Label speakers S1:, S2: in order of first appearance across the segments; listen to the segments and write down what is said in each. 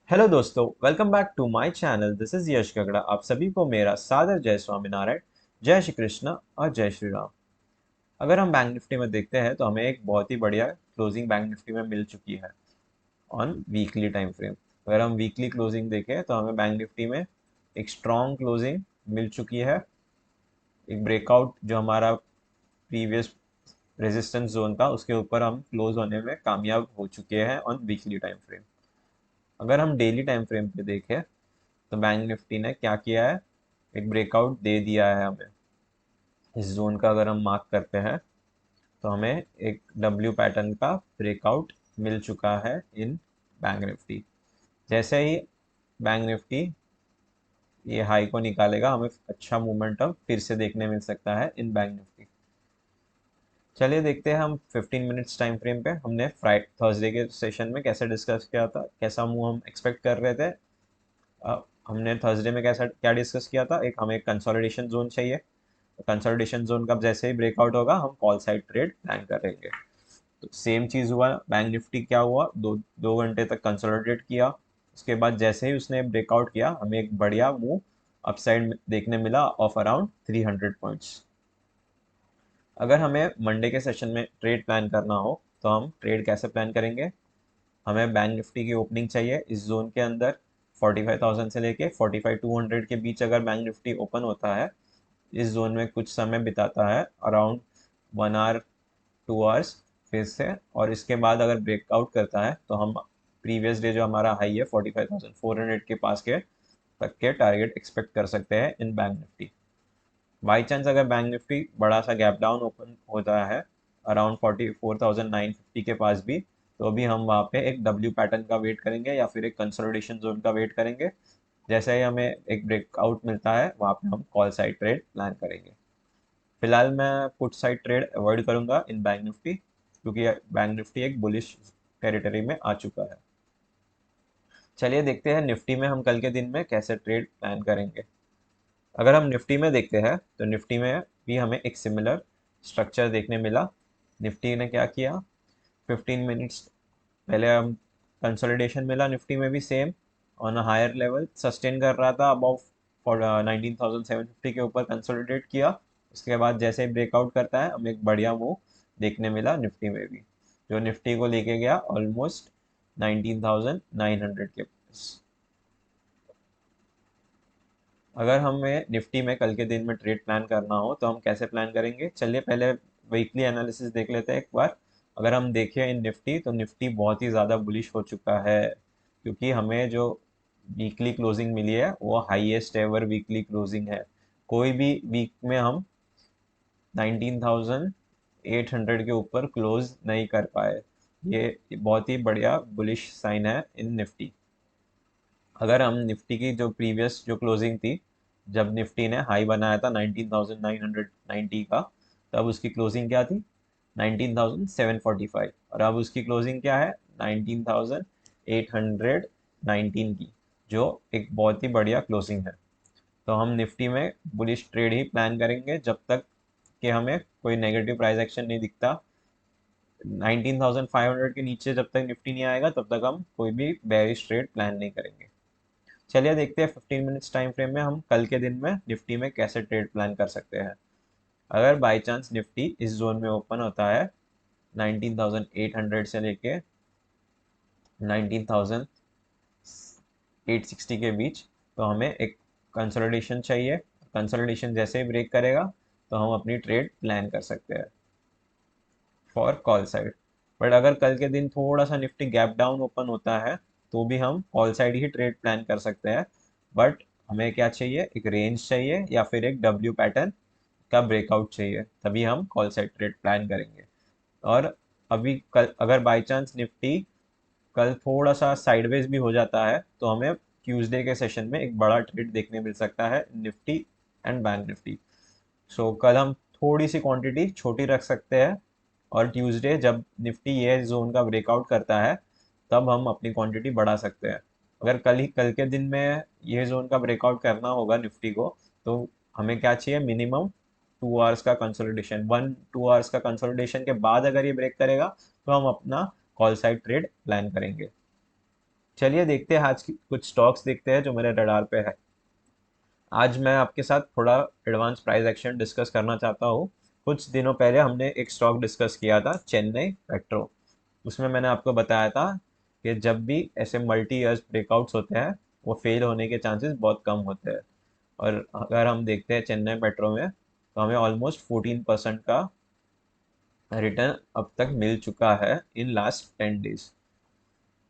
S1: Hello दोस्तों, welcome back to my channel. This is Yash Gagda. आप सभी को मेरा सादर जय स्वामीनारायण, जय श्री कृष्ण और जय श्री राम। अगर हम बैंक निफ्टी में देखते हैं तो हमें एक बहुत ही बढ़िया क्लोजिंग बैंक निफ्टी में मिल चुकी है ऑन वीकली टाइम फ्रेम। अगर हम वीकली क्लोजिंग देखें तो हमें बैंक निफ्टी में एक स्ट्रॉन्ग क्लोजिंग मिल चुकी है। एक ब्रेकआउट जो हमारा प्रीवियस रेजिस्टेंस जोन था उसके ऊपर हम क्लोज होने में कामयाब हो चुके हैं ऑन वीकली टाइम फ्रेम। अगर हम डेली टाइम फ्रेम पे देखें तो बैंक निफ्टी ने क्या किया है, एक ब्रेकआउट दे दिया है हमें। इस जोन का अगर हम मार्क करते हैं तो हमें एक डब्ल्यू पैटर्न का ब्रेकआउट मिल चुका है इन बैंक निफ्टी। जैसे ही बैंक निफ्टी ये हाई को निकालेगा हमें अच्छा मोमेंटम फिर से देखने मिल सकता है इन बैंक निफ्टी। चलिए देखते हैं हम 15 मिनट्स टाइम फ्रेम पे हमने फ्राइडे थर्सडे के सेशन में कैसे डिस्कस किया था, कैसा मूव हम एक्सपेक्ट कर रहे थे। हमने थर्सडे में कैसा क्या डिस्कस किया था, एक हमें कंसोलिडेशन जोन चाहिए। कंसोलिडेशन जोन का जैसे ही ब्रेकआउट होगा हम कॉल साइड ट्रेड प्लान करेंगे। तो सेम चीज हुआ, बैंक निफ्टी क्या हुआ, दो दो घंटे तक कंसोलिडेट किया। उसके बाद जैसे ही उसने ब्रेकआउट किया हमें एक बढ़िया मूव अपसाइड देखने मिला ऑफ अराउंड 300 पॉइंट्स। अगर हमें मंडे के सेशन में ट्रेड प्लान करना हो तो हम ट्रेड कैसे प्लान करेंगे। हमें बैंक निफ्टी की ओपनिंग चाहिए इस जोन के अंदर। 45,000 से लेके 45,200 के बीच अगर बैंक निफ्टी ओपन होता है, इस जोन में कुछ समय बिताता है अराउंड 1 आवर 2 आवर्स फिर से, और इसके बाद अगर ब्रेकआउट करता है तो हम प्रीवियस डे जो हमारा हाई है 45,400 के पास के तक के टारगेट एक्सपेक्ट कर सकते हैं इन बैंक निफ्टी। बाई चांस अगर बैंक निफ्टी बड़ा सा गैप डाउन ओपन होता है अराउंड 44,950 के पास भी, तो भी हम वहाँ पे एक डब्ल्यू पैटर्न का वेट करेंगे या फिर एक कंसोलिडेशन जोन का वेट करेंगे। जैसे ही हमें एक ब्रेकआउट मिलता है वहाँ पे हम कॉल साइड ट्रेड प्लान करेंगे। फिलहाल मैं पुट साइड ट्रेड अवॉइड करूंगा इन बैंक निफ्टी, क्योंकि बैंक निफ्टी एक बुलिश टेरिटरी में आ चुका है। चलिए देखते हैं निफ्टी में हम कल के दिन में कैसे ट्रेड प्लान करेंगे। अगर हम निफ्टी में देखते हैं तो निफ्टी में भी हमें एक सिमिलर स्ट्रक्चर देखने मिला। निफ्टी ने क्या किया, 15 मिनट्स पहले हम कंसोलिडेशन मिला निफ्टी में भी same on a higher level sustain कर रहा था अबाउ 19,750 के ऊपर कंसोलिडेट किया। उसके बाद जैसे ही ब्रेकआउट करता है हमें एक बढ़िया मूव देखने मिला निफ्टी में भी, जो निफ्टी को लेके गया ऑलमोस्ट 19,900 के पास। अगर हमें निफ्टी में कल के दिन में ट्रेड प्लान करना हो तो हम कैसे प्लान करेंगे, चलिए पहले वीकली एनालिसिस देख लेते हैं एक बार। अगर हम देखें इन निफ्टी तो निफ्टी बहुत ही ज़्यादा बुलिश हो चुका है, क्योंकि हमें जो वीकली क्लोजिंग मिली है वो हाईएस्ट एवर वीकली क्लोजिंग है। कोई भी वीक में हम 19,800 के ऊपर क्लोज नहीं कर पाए। ये बहुत ही बढ़िया बुलिश साइन है इन निफ्टी। अगर हम निफ्टी की जो प्रीवियस जो क्लोजिंग थी, जब निफ्टी ने हाई बनाया था 19,990 का, तब उसकी क्लोजिंग क्या थी, 19,745, और अब उसकी क्लोजिंग क्या है, 19,819 की, जो एक बहुत ही बढ़िया क्लोजिंग है। तो हम निफ्टी में बुलिश ट्रेड ही प्लान करेंगे जब तक कि हमें कोई नेगेटिव प्राइस एक्शन नहीं दिखता। 19,500 के नीचे जब तक निफ्टी नहीं आएगा तब तक हम कोई भी बेरिश ट्रेड प्लान नहीं करेंगे। चलिए देखते हैं 15 मिनट्स टाइम फ्रेम में हम कल के दिन में निफ्टी में कैसे ट्रेड प्लान कर सकते हैं। अगर बाय चांस निफ्टी इस जोन में ओपन होता है 19,800 से लेके 19,860 के बीच, तो हमें एक कंसोलिडेशन चाहिए। कंसोलिडेशन जैसे ही ब्रेक करेगा तो हम अपनी ट्रेड प्लान कर सकते हैं फॉर कॉल साइड। बट अगर कल के दिन थोड़ा सा निफ्टी गैप डाउन ओपन होता है तो भी हम कॉल साइड ही ट्रेड प्लान कर सकते हैं। बट हमें क्या चाहिए, एक रेंज चाहिए या फिर एक डब्ल्यू पैटर्न का ब्रेकआउट चाहिए, तभी हम कॉल साइड ट्रेड प्लान करेंगे। और अभी कल अगर बाई चांस निफ्टी कल थोड़ा सा साइडवेज भी हो जाता है तो हमें ट्यूसडे के सेशन में एक बड़ा ट्रेड देखने मिल सकता है निफ्टी एंड बैंक निफ्टी। सो कल हम थोड़ी सी क्वांटिटी छोटी रख सकते हैं, और ट्यूसडे जब निफ्टी ये जोन का ब्रेकआउट करता है तब हम अपनी क्वांटिटी बढ़ा सकते हैं। अगर कल के दिन में ये जोन का ब्रेकआउट करना होगा निफ्टी को, तो हमें क्या चाहिए, मिनिमम 2 आवर्स का कंसोलिडेशन। 1-2 आवर्स का कंसोलिडेशन के बाद अगर ये ब्रेक करेगा तो हम अपना कॉल साइड ट्रेड प्लान करेंगे। चलिए देखते हैं आज की कुछ स्टॉक्स देखते हैं जो मेरे रडार पे है। आज मैं आपके साथ थोड़ा एडवांस प्राइस एक्शन डिस्कस करना चाहता हूँ। कुछ दिनों पहले हमने एक स्टॉक डिस्कस किया था, चेन्नई पेट्रो। उसमें मैंने आपको बताया था कि जब भी ऐसे मल्टी ईयर्स ब्रेकआउट्स होते हैं, वो फेल होने के चांसेस बहुत कम होते हैं। और अगर हम देखते हैं चेन्नई पेट्रो में, तो हमें ऑलमोस्ट 14% का रिटर्न अब तक मिल चुका है in last 10 days.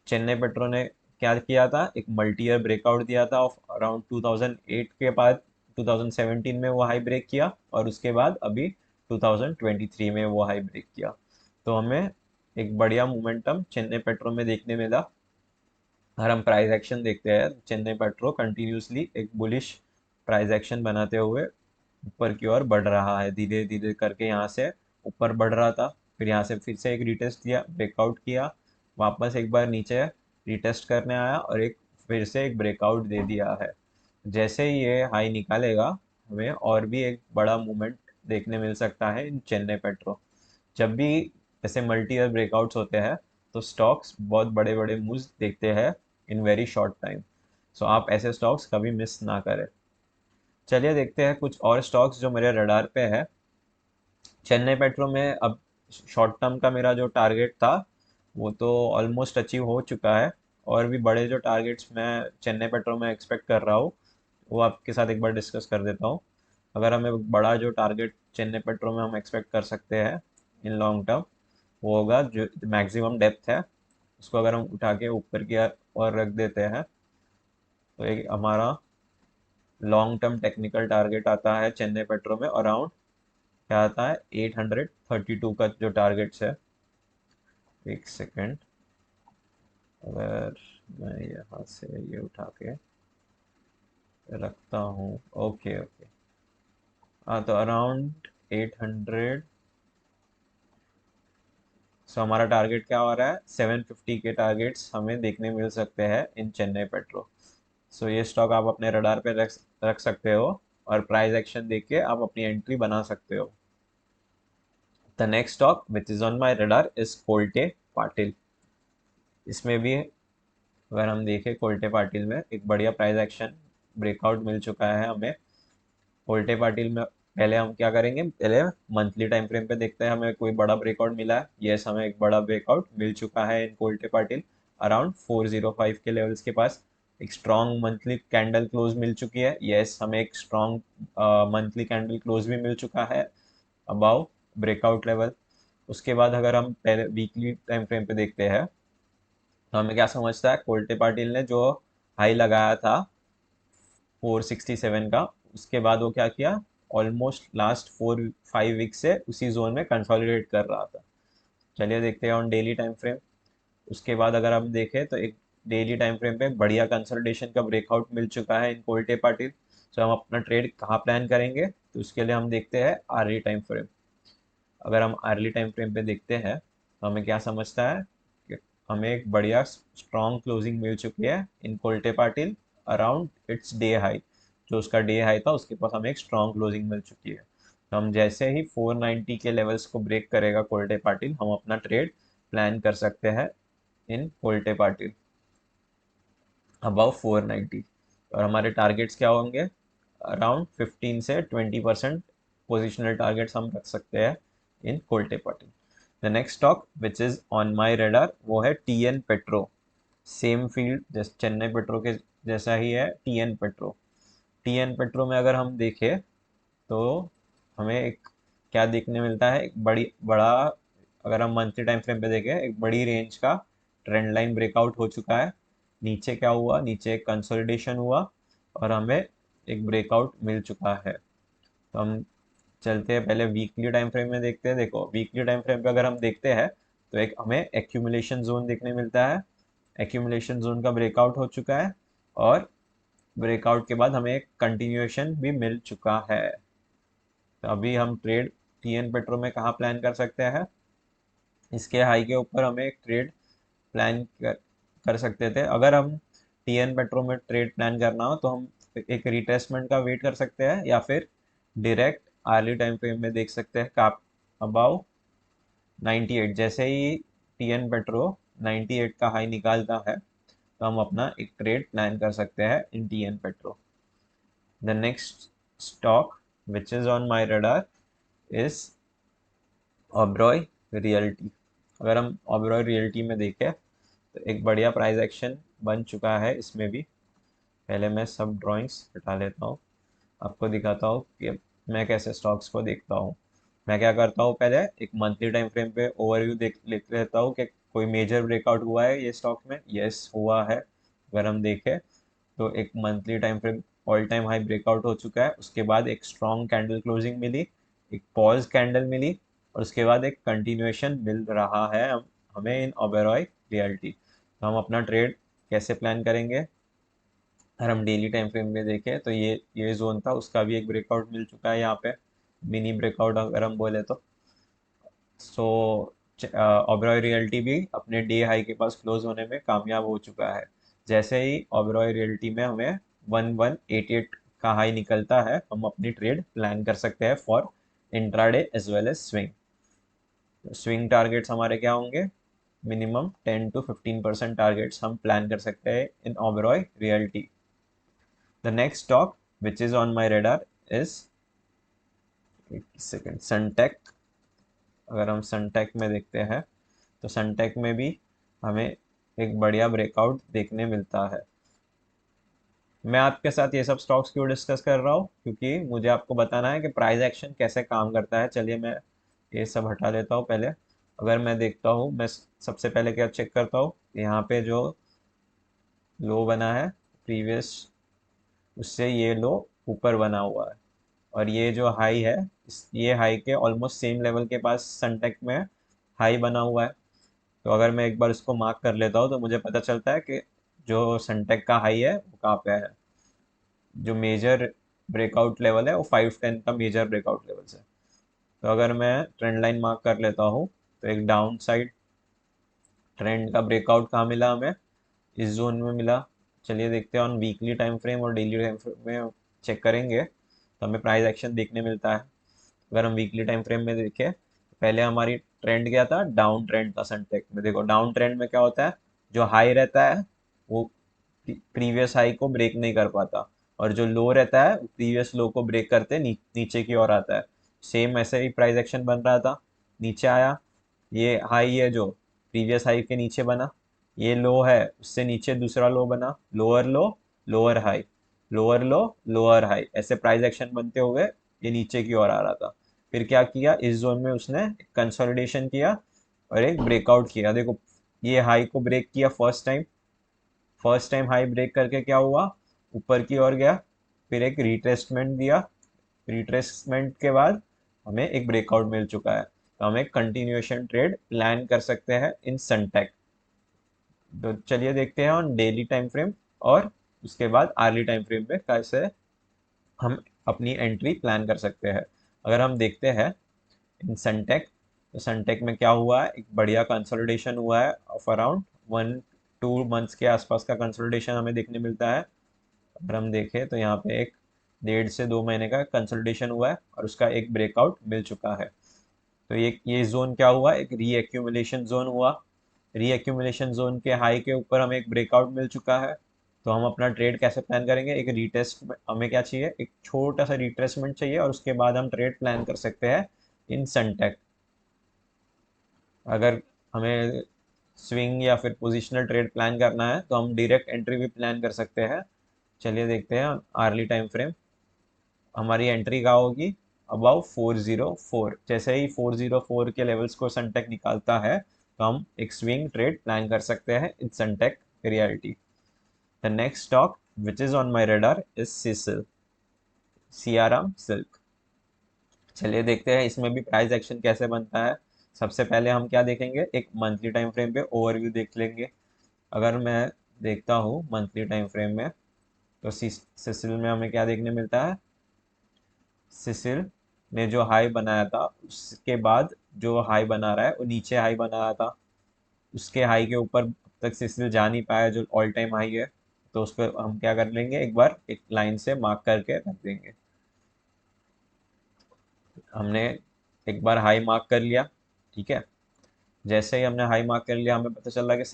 S1: Chennai petro ने क्या किया था, एक मल्टी ईयर ब्रेकआउट दिया था ऑफ अराउंड 2008 के बाद 2017 में वो हाई ब्रेक किया, और उसके बाद अभी 2023 में वो हाई ब्रेक किया। तो हमें एक बढ़िया मोमेंटम चेन्नई पेट्रो में देखने मिला। अगर हम प्राइस एक्शन देखते हैं, चेन्नई पेट्रो कंटिन्यूसली एक बुलिश प्राइस एक्शन बनाते हुए ऊपर की ओर बढ़ रहा है, धीरे धीरे करके यहाँ से ऊपर बढ़ रहा था। फिर यहाँ से फिर से एक रिटेस्ट दिया, ब्रेकआउट किया, वापस एक बार नीचे रिटेस्ट करने आया, और एक फिर से एक ब्रेकआउट दे दिया है। जैसे ही ये हाई निकालेगा, हमें और भी एक बड़ा मूवमेंट देखने मिल सकता है इन चेन्नई पेट्रो। जब भी ऐसे मल्टी ईयर ब्रेकआउट्स होते हैं, तो स्टॉक्स बहुत बड़े बड़े मूव्स देखते हैं इन वेरी शॉर्ट टाइम। सो आप ऐसे स्टॉक्स कभी मिस ना करें। चलिए देखते हैं कुछ और स्टॉक्स जो मेरे रडार पे है। चेन्नई पेट्रो में अब शॉर्ट टर्म का मेरा जो टारगेट था, वो तो ऑलमोस्ट अचीव हो चुका है। और भी बड़े जो टारगेट्स मैं चेन्नई पेट्रो में एक्सपेक्ट कर रहा हूँ, वो आपके साथ एक बार डिस्कस कर देता हूँ। अगर हमें बड़ा जो टारगेट चेन्नई पेट्रो में हम एक्सपेक्ट कर सकते हैं इन लॉन्ग टर्म, वो होगा जो मैक्सिमम डेप्थ है, उसको अगर हम उठा के ऊपर की और रख देते हैं, तो एक हमारा लॉन्ग टर्म टेक्निकल टारगेट आता है चेन्नई पेट्रो में अराउंड, क्या आता है, 832 का जो टारगेट्स है। एक सेकेंड, अगर मैं यहाँ से ये उठा के रखता हूँ, ओके ओके, हाँ, तो अराउंड 800। सो हमारा टारगेट क्या हो रहा है, 750 के टारगेट्स हमें देखने मिल सकते हैं इन चेन्नई पेट्रो। सो ये स्टॉक आप अपने रडार पे रख रख सकते हो, और प्राइस एक्शन देख के आप अपनी एंट्री बना सकते हो। The next stock which is on my radar is Kolte Patil. इसमें भी अगर हम देखें, कोल्टे पाटिल में एक बढ़िया प्राइस एक्शन ब्रेकआउट मिल चुका है हमें। कोल्टे पाटिल में पहले हम क्या करेंगे, पहले मंथली टाइम फ्रेम पे देखते हैं हमें कोई बड़ा ब्रेकआउट मिला है। यस, हमें एक बड़ा ब्रेकआउट मिल चुका है इन कोल्टे पाटिल अराउंड 405 के लेवल्स के पास। एक स्ट्रॉन्ग मंथली कैंडल क्लोज मिल चुकी है। यस, हमें एक स्ट्रॉन्ग मंथली कैंडल क्लोज भी मिल चुका है अबाउ ब्रेकआउट लेवल। उसके बाद अगर हम पहले वीकली टाइम फ्रेम पे देखते हैं, तो हमें क्या समझता है, कोल्टे पाटिल ने जो हाई लगाया था 467 का, उसके बाद वो क्या किया, ऑलमोस्ट लास्ट 4-5 वीक से उसी जोन में कंसोलिडेट कर रहा था। चलिए देखते हैं ऑन डेली टाइम फ्रेम। उसके बाद अगर हम देखें, तो एक डेली टाइम फ्रेम पे बढ़िया कंसोलिडेशन का ब्रेकआउट मिल चुका है इन कोल्टे पाटिल। तो हम अपना ट्रेड कहाँ प्लान करेंगे, तो उसके लिए हम देखते हैं आर्ली टाइम फ्रेम। अगर हम अर्ली टाइम फ्रेम पे देखते हैं, तो हमें क्या समझता है कि हमें एक बढ़िया स्ट्रॉन्ग क्लोजिंग मिल चुकी है in Kolte Patil around it's day high. जो उसका डे हाई था, उसके पास हमें एक स्ट्रॉन्ग क्लोजिंग मिल चुकी है। तो हम जैसे ही 490 के लेवल्स को ब्रेक करेगा कोल्टे पाटिल, हम अपना ट्रेड प्लान कर सकते हैं इन कोल्टे पाटिल अबाउ 490। और हमारे टारगेट्स क्या होंगे, अराउंड 15 से 20% पोजिशनल टारगेट्स हम रख सकते हैं in Kolte Patil. The next stock which is on my radar, वो है टीएन पेट्रो। सेम फील्ड जैसे चेन्नई पेट्रो के जैसा ही है टीएन पेट्रो। टीएन पेट्रो में अगर हम देखें, तो हमें एक क्या देखने मिलता है, एक बड़ा, अगर हम मंथली टाइम फ्रेम पे देखें, एक बड़ी रेंज का ट्रेंड लाइन ब्रेकआउट हो चुका है। नीचे क्या हुआ, नीचे एक कंसोलिडेशन हुआ, और हमें एक ब्रेकआउट मिल चुका है। तो हम चलते हैं पहले वीकली टाइम फ्रेम में देखते हैं। देखो वीकली टाइम फ्रेम पे अगर हम देखते हैं, तो एक हमें एक्यूमुलेशन जोन देखने मिलता है। एक्यूमुलेशन जोन का ब्रेकआउट हो चुका है, और ब्रेकआउट के बाद हमें एक कंटिन्यूएशन भी मिल चुका है। तो अभी हम ट्रेड टीएन पेट्रो में कहाँ प्लान कर सकते हैं, इसके हाई के ऊपर हमें एक ट्रेड प्लान कर सकते थे। अगर हम टीएन पेट्रो में ट्रेड प्लान करना हो, तो हम एक रिटेस्टमेंट का वेट कर सकते हैं, या फिर डायरेक्ट आर्ली टाइम फ्रेम में देख सकते हैं काप अबाउ 98। जैसे ही टीएन पेट्रो 98 का हाई निकालता है, तो हम अपना एक ट्रेड प्लान कर सकते हैं इन TN petro. The next stock which is on my radar is Oberoi realty. अगर हम ओबरॉय रियल्टी में देखें तो एक बढ़िया प्राइस एक्शन बन चुका है इसमें भी। पहले मैं सब ड्राइंग्स हटा लेता हूँ, आपको दिखाता हूँ कि मैं कैसे स्टॉक्स को देखता हूँ। मैं क्या करता हूँ, पहले एक मंथली टाइम फ्रेम पे ओवरव्यू देख लेता हूँ कि कोई मेजर ब्रेकआउट हुआ है ये स्टॉक में। यस, हुआ है। अगर हम देखें तो एक monthly time frame all time high breakout हो चुका है, उसके बाद एक स्ट्रॉन्ग कैंडल क्लोजिंग मिली, एक पॉज कैंडल मिली, और उसके बाद एक कंटिन्यूएशन मिल रहा है हमें इन ओबेरॉय रियल्टी। तो हम अपना ट्रेड कैसे प्लान करेंगे? अगर हम डेली टाइम फ्रेम में देखें तो ये जोन था, उसका भी एक ब्रेकआउट मिल चुका है यहाँ पे, मिनी ब्रेकआउट अगर हम बोले तो। सो ओबेरॉय रियल्टी भी अपने डे हाई के पास क्लोज होने में कामयाब हो चुका है। जैसे ही ओबेरॉय रियल्टी में हमें 1188 का हाई निकलता है, हम अपनी ट्रेड प्लान कर सकते हैं for intraday as well as swing. Swing targets हमारे क्या होंगे? मिनिमम 10 to 15% टारगेट्स हम प्लान कर सकते हैं in Oberoi realty. The next stock which is on my radar is, एक सेकेंड, सनटेक। अगर हम सनटेक में देखते हैं तो सनटेक में भी हमें एक बढ़िया ब्रेकआउट देखने मिलता है। मैं आपके साथ ये सब स्टॉक्स क्यों डिस्कस कर रहा हूँ? क्योंकि मुझे आपको बताना है कि प्राइस एक्शन कैसे काम करता है। चलिए मैं ये सब हटा लेता हूँ पहले। अगर मैं देखता हूँ, मैं सबसे पहले क्या चेक करता हूँ, यहाँ पे जो लो बना है प्रीवियस, उससे ये लो ऊपर बना हुआ है, और ये जो हाई है ये हाई के ऑलमोस्ट सेम लेवल के पास सनटेक में हाई बना हुआ है। तो अगर मैं एक बार इसको मार्क कर लेता हूँ तो मुझे पता चलता है कि जो सनटेक का हाई है वो कहाँ पे है। जो मेजर ब्रेकआउट लेवल है वो 510 का मेजर ब्रेकआउट लेवल है। तो अगर मैं ट्रेंड लाइन मार्क कर लेता हूँ तो एक डाउन साइड ट्रेंड का ब्रेकआउट कहाँ मिला हमें? इस जोन में मिला। चलिए देखते हैं ऑन वीकली टाइम फ्रेम और डेली टाइम फ्रेम में चेक करेंगे तो हमें प्राइस एक्शन देखने मिलता है। अगर हम वीकली टाइम फ्रेम में देखें, पहले हमारी ट्रेंड क्या था? डाउन ट्रेंड था सनटेक में। देखो डाउन ट्रेंड में क्या होता है, जो हाई रहता है वो प्रीवियस हाई को ब्रेक नहीं कर पाता, और जो लो रहता है प्रीवियस लो को ब्रेक करते नीचे की ओर आता है। सेम ऐसे ही प्राइस एक्शन बन रहा था। नीचे आया, ये हाई है जो प्रीवियस हाई के नीचे बना, ये लो है उससे नीचे दूसरा लो बना, लोअर लो, लोअर हाई, लोअर लो, लोअर हाई, ऐसे प्राइस एक्शन बनते हुए ये नीचे की ओर आ रहा था। फिर क्या किया, इस जोन में उसने कंसोलिडेशन किया और एक ब्रेकआउट किया। देखो ये हाई को ब्रेक किया first time, first time high break करके क्या हुआ, ऊपर की ओर गया, फिर एक रिट्रेसमेंट दिया, रिट्रेसमेंट के बाद हमें एक ब्रेकआउट मिल चुका है। तो हम एक कंटिन्यूएशन ट्रेड प्लान कर सकते हैं इन सनटेक। तो चलिए देखते हैं ऑन डेली टाइम फ्रेम और उसके बाद आर्ली टाइम फ्रेम पे कैसे हम अपनी एंट्री प्लान कर सकते हैं। अगर हम देखते हैं इन सनटेक, तो सनटेक में क्या हुआ है, एक बढ़िया कंसोलिडेशन हुआ है ऑफ अराउंड 1-2 मंथ्स के आसपास का कंसोलिडेशन हमें देखने मिलता है। अगर हम देखें तो यहाँ पे एक 1.5 से 2 महीने का कंसोलिडेशन हुआ है और उसका एक ब्रेकआउट मिल चुका है। तो ये जोन क्या हुआ, एक रीएक्यूमुलेशन जोन हुआ। रीएक्यूमुलेशन जोन के हाई के ऊपर हमें एक ब्रेकआउट मिल चुका है। तो हम अपना ट्रेड कैसे प्लान करेंगे, एक रिटेस्ट, हमें क्या चाहिए, एक छोटा सा रिट्रेसमेंट चाहिए और उसके बाद हम ट्रेड प्लान कर सकते हैं इन सनटेक। अगर हमें स्विंग या फिर पोजिशनल ट्रेड प्लान करना है तो हम डायरेक्ट एंट्री भी प्लान कर सकते हैं। चलिए देखते हैं आर्ली टाइम फ्रेम। हमारी एंट्री कहाँ होगी? अबाउ 404। जैसे ही 404 के लेवल्स को सनटेक निकालता है तो हम एक स्विंग ट्रेड प्लान कर सकते हैं in Sunteck realty. The next stock which is on my radar is सिसिल, सियाराम सिल्क। चलिए देखते हैं इसमें भी प्राइस एक्शन कैसे बनता है। सबसे पहले हम क्या देखेंगे, एक मंथली टाइम फ्रेम पे ओवरव्यू देख लेंगे। अगर मैं देखता हूँ मंथली टाइम फ्रेम में तो सिसिल में हमें क्या देखने मिलता है, सिसिल ने जो हाई बनाया था उसके बाद जो हाई बना रहा है वो नीचे हाई बना रहा था, उसके हाई के ऊपर अब तक सिसिल जा नहीं पाया जो ऑल टाइम हाई है। तो उसको हम क्या कर लेंगे, एक बार एक लाइन से मार्क करके रख देंगे। हमने एक बार हाई मार्क कर लिया, ठीक है। जैसे ही हमने हाई मार्क कर लिया हमें पता चल रहा है कि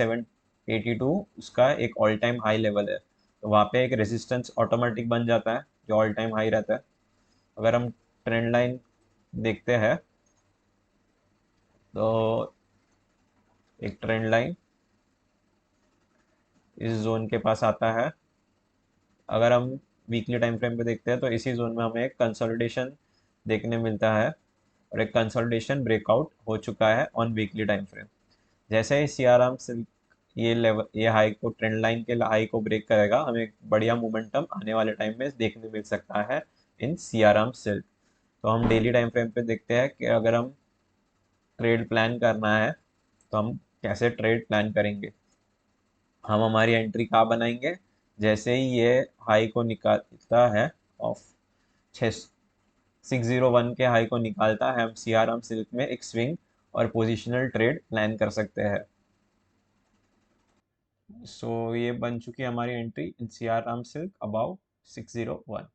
S1: 82 उसका एक ऑल टाइम हाई लेवल है, तो वहाँ पे एक रेजिस्टेंस ऑटोमेटिक बन जाता है जो ऑल टाइम हाई रहता है। अगर हम ट्रेंड लाइन देखते हैं तो एक ट्रेंड लाइन इस जोन के पास आता है। अगर हम वीकली टाइम फ्रेम पे देखते हैं तो इसी जोन में हमें एक कंसोलिडेशन देखने मिलता है, और एक कंसोलिडेशन ब्रेकआउट हो चुका है ऑन वीकली टाइम फ्रेम। जैसे ही सीआरएम सिल्क ये लेवल, ये हाई को, ट्रेंड लाइन के हाई को ब्रेक करेगा, हमें एक बढ़िया मोमेंटम आने वाले टाइम में देखने मिल सकता है इन सीआरएम सिल्क। तो हम डेली टाइम फ्रेम पे देखते हैं कि अगर हम ट्रेड प्लान करना है तो हम कैसे ट्रेड प्लान करेंगे। हम हमारी एंट्री कहाँ बनाएंगे, जैसे ही ये हाई को निकालता है ऑफ 601 के हाई को निकालता है, हम सीआरएम सिल्क में एक स्विंग और पोजिशनल ट्रेड प्लान कर सकते हैं। सो ये बन चुकी है हमारी entry in CRM silk above 601।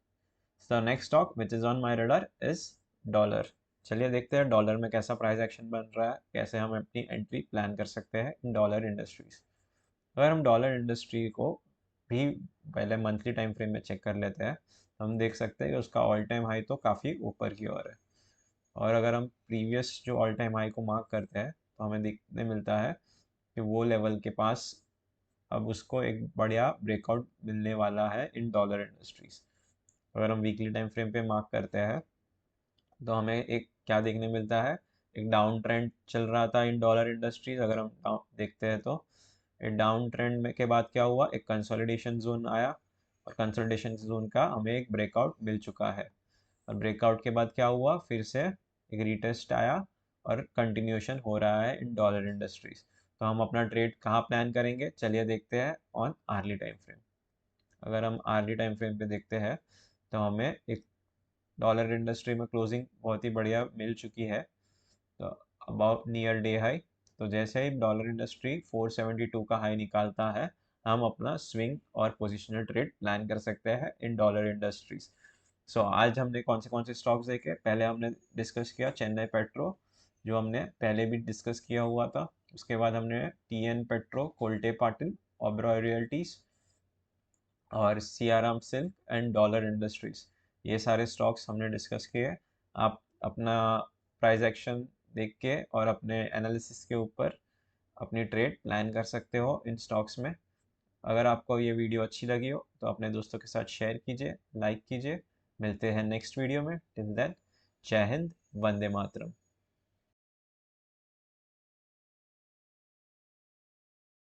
S1: The next stock which is on my radar is Dollar. चलिए देखते हैं डॉलर में कैसा प्राइस एक्शन बन रहा है, कैसे हम अपनी एंट्री प्लान कर सकते हैं इन डॉलर इंडस्ट्रीज। अगर हम डॉलर इंडस्ट्री को भी पहले मंथली टाइम फ्रेम में चेक कर लेते हैं, तो हम देख सकते हैं कि उसका ऑल टाइम हाई तो काफ़ी ऊपर की ओर है। और अगर हम प्रीवियस जो ऑल टाइम हाई को मार्क करते हैं तो हमें देखने मिलता है कि वो लेवल के पास अब उसको एक बढ़िया ब्रेकआउट मिलने वाला है इन डॉलर इंडस्ट्रीज। अगर हम वीकली टाइम फ्रेम पे मार्क करते हैं तो हमें एक क्या देखने मिलता है, एक डाउन ट्रेंड चल रहा था इन डॉलर इंडस्ट्रीज। अगर हम देखते हैं तो एक डाउन ट्रेंड में के बाद क्या हुआ, एक कंसोलिडेशन जोन आया, और कंसोलिडेशन जोन का हमें एक ब्रेकआउट मिल चुका है। और ब्रेकआउट के बाद क्या हुआ, फिर से एक रीटेस्ट आया और कंटिन्यूशन हो रहा है इन डॉलर इंडस्ट्रीज। तो हम अपना ट्रेड कहाँ प्लान करेंगे, चलिए देखते हैं ऑन आर्ली टाइम फ्रेम। अगर हम आर्ली टाइम फ्रेम पे देखते हैं तो हमें एक डॉलर इंडस्ट्री में क्लोजिंग बहुत ही बढ़िया मिल चुकी है, तो अबाउट नियर डे हाई। तो जैसे ही डॉलर इंडस्ट्री 472 का हाई निकालता है, हम अपना स्विंग और पोजिशनल ट्रेड प्लान कर सकते हैं इन डॉलर इंडस्ट्रीज। सो आज हमने कौन से स्टॉक्स देखे, पहले हमने डिस्कस किया चेन्नई पेट्रो, जो हमने पहले भी डिस्कस किया हुआ था। उसके बाद हमने TN petro, Kolte Patil, Oberoi realities और सीआराम सिल्क एंड डॉलर इंडस्ट्रीज, ये सारे स्टॉक्स हमने डिस्कस किए। आप अपना प्राइस एक्शन देख के और अपने एनालिसिस के ऊपर अपनी ट्रेड प्लान कर सकते हो इन स्टॉक्स में। अगर आपको ये वीडियो अच्छी लगी हो तो अपने दोस्तों के साथ शेयर कीजिए, लाइक कीजिए। मिलते हैं नेक्स्ट वीडियो में। टिल देन, जय हिंद, वंदे मातरम।